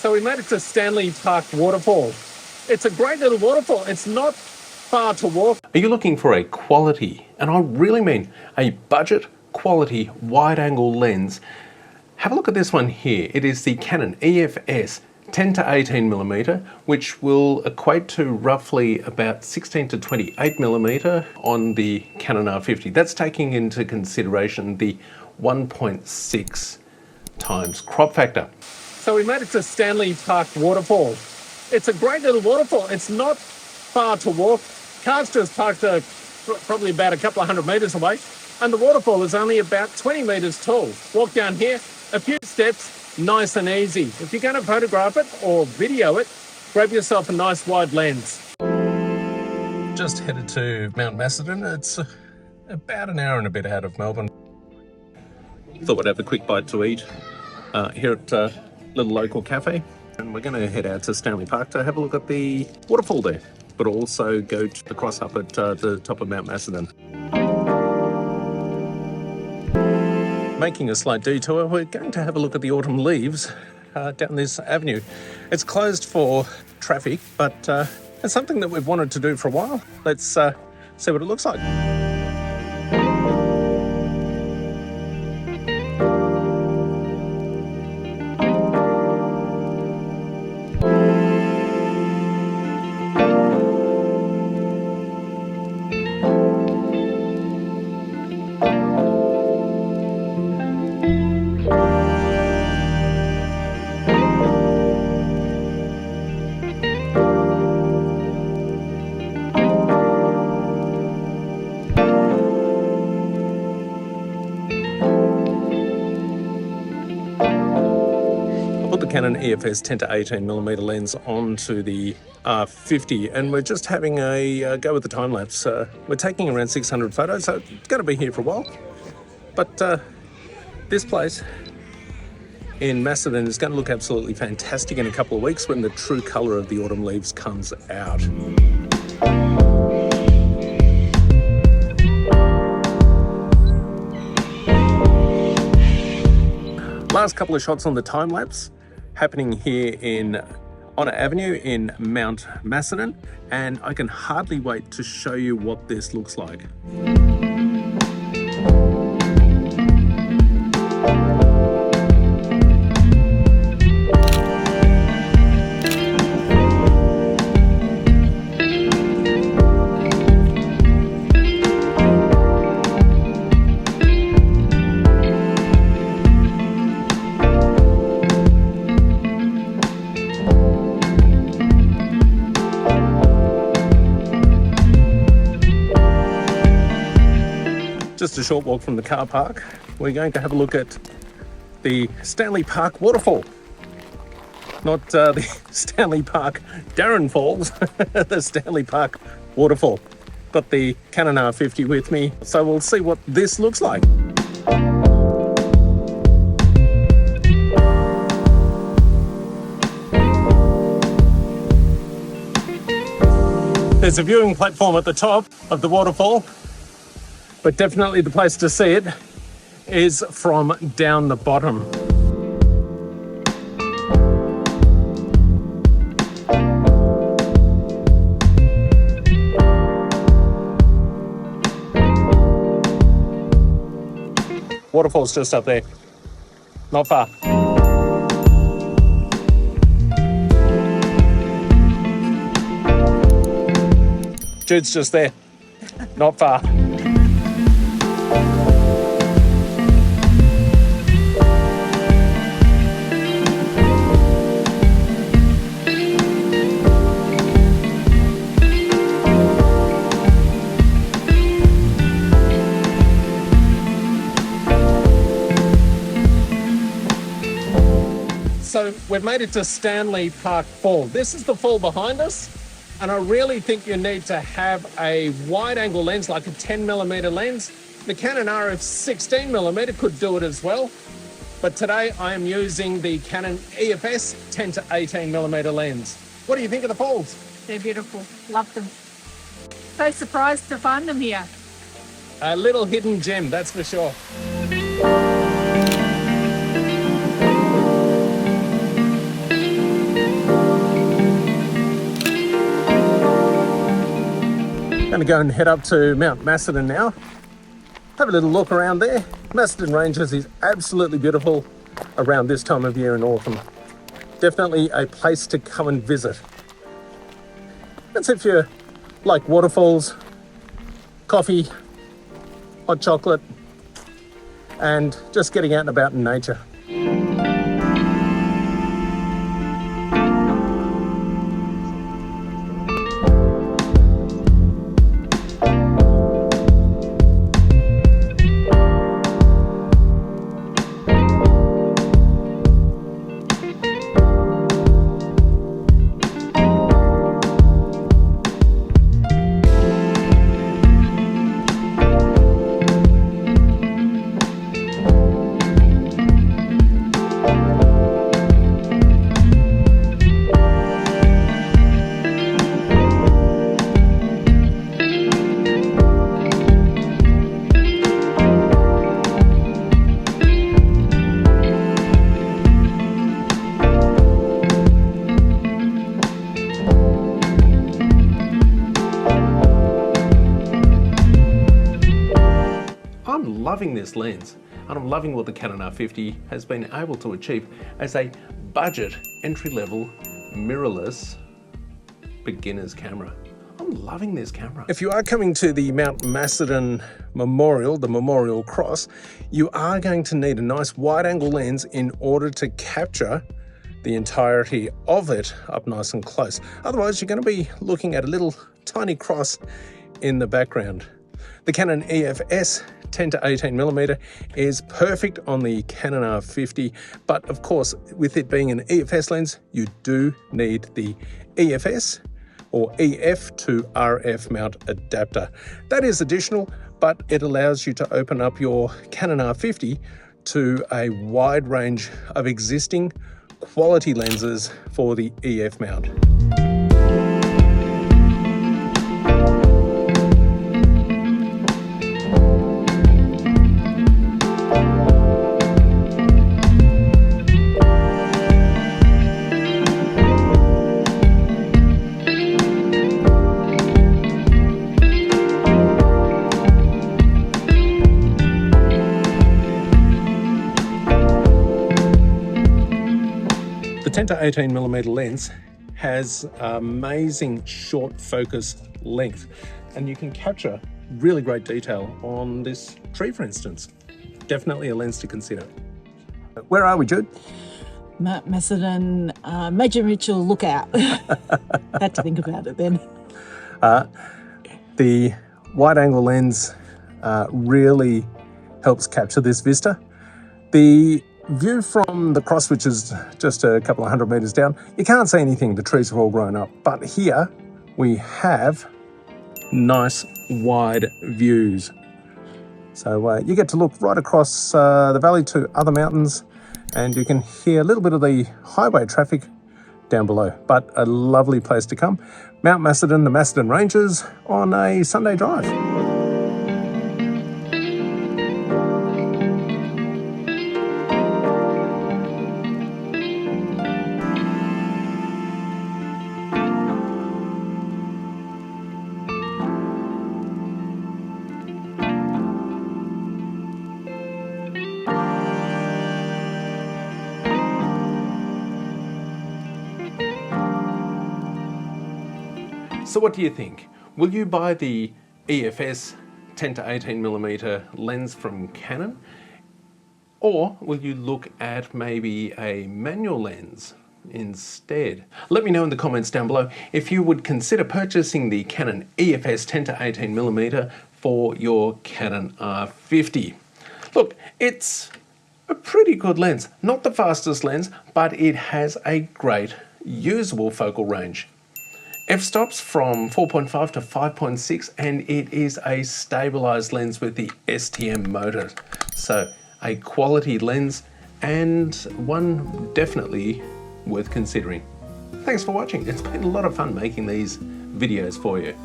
So we made it to Stanley Park Waterfall. It's a great little waterfall. It's not far to walk. Are you looking for a quality, and I really mean a budget quality wide-angle lens? Have a look at this one here. It is the Canon EF-S 10 to 18 millimeter, which will equate to roughly about 16 to 28 millimeter on the Canon R50. That's taking into consideration the 1.6 times crop factor. So we made it to Stanley Park Waterfall. It's a great little waterfall. It's not far to walk. Cars just parked probably about a couple of 100 metres away, and the waterfall is only about 20 metres tall. Walk down here, a few steps, nice and easy. If you're going to photograph it or video it, grab yourself a nice wide lens. Just headed to Mt Macedon. It's about an hour and a bit out of Melbourne. Thought we'd have a quick bite to eat here at a little local cafe. And we're going to head out to Stanley Park to have a look at the waterfall there, but also go across up at the top of Mt Macedon. Making a slight detour, we're going to have a look at the autumn leaves down this avenue. It's closed for traffic, but it's something that we've wanted to do for a while. Let's see what it looks like. The Canon EF-S 10 to 18 millimeter lens onto the R50, and we're just having a go with the time lapse. We're taking around 600 photos, so it's going to be here for a while. But this place in Macedon is going to look absolutely fantastic in a couple of weeks when the true colour of the autumn leaves comes out. Last couple of shots on the time lapse happening here in Honour Avenue in Mt Macedon, and I can hardly wait to show you what this looks like. Just a short walk from the car park. We're going to have a look at the Stanley Park Waterfall. Not the Stanley Park Darren Falls, the Stanley Park Waterfall. Got the Canon R50 with me, so we'll see what this looks like. There's a viewing platform at the top of the waterfall, but definitely the place to see it is from down the bottom. Waterfall's just up there, not far. Jude's just there, not far. So we've made it to Stanley Park Fall. This is the fall behind us, and I really think you need to have a wide-angle lens, like a 10mm lens. The Canon RF 16mm could do it as well, but today I am using the Canon EF-S 10 to 18mm lens. What do you think of the falls? They're beautiful. Love them. So surprised to find them here. A little hidden gem, that's for sure. Going to go and head up to Mt Macedon now. Have a little look around there. Macedon Ranges is absolutely beautiful around this time of year in autumn. Definitely a place to come and visit. That's if you like waterfalls, coffee, hot chocolate, and just getting out and about in nature. I'm loving this lens, and I'm loving what the Canon R50 has been able to achieve as a budget, entry-level, mirrorless beginner's camera. I'm loving this camera. If you are coming to the Mt Macedon Memorial, the Memorial Cross, you are going to need a nice wide-angle lens in order to capture the entirety of it up nice and close. Otherwise, you're going to be looking at a little tiny cross in the background. The Canon EF-S 10 to 18mm is perfect on the Canon R50, but of course, with it being an EF-S lens, you do need the EF-S or EF to RF mount adapter. That is additional, but it allows you to open up your Canon R50 to a wide range of existing quality lenses for the EF mount. The 10 to 18mm lens has amazing short focus length, and you can capture really great detail on this tree, for instance. Definitely a lens to consider. Where are we, Jude? Mt Macedon, Major Mitchell Lookout. Had to think about it then. The wide-angle lens really helps capture this vista. The view from the cross, which is just a couple of 100 meters down, you can't see anything, the trees have all grown up. But here we have nice wide views. So you get to look right across the valley to other mountains, and you can hear a little bit of the highway traffic down below. But a lovely place to come. Mt Macedon, the Macedon Ranges on a Sunday drive. So what do you think? Will you buy the EF-S 10 to 18mm lens from Canon? Or will you look at maybe a manual lens instead? Let me know in the comments down below if you would consider purchasing the Canon EF-S 10 to 18mm for your Canon R50. Look, it's a pretty good lens. Not the fastest lens, but it has a great usable focal range. F-stops from 4.5 to 5.6, and it is a stabilized lens with the STM motor. So a quality lens, and one definitely worth considering. Thanks for watching. It's been a lot of fun making these videos for you.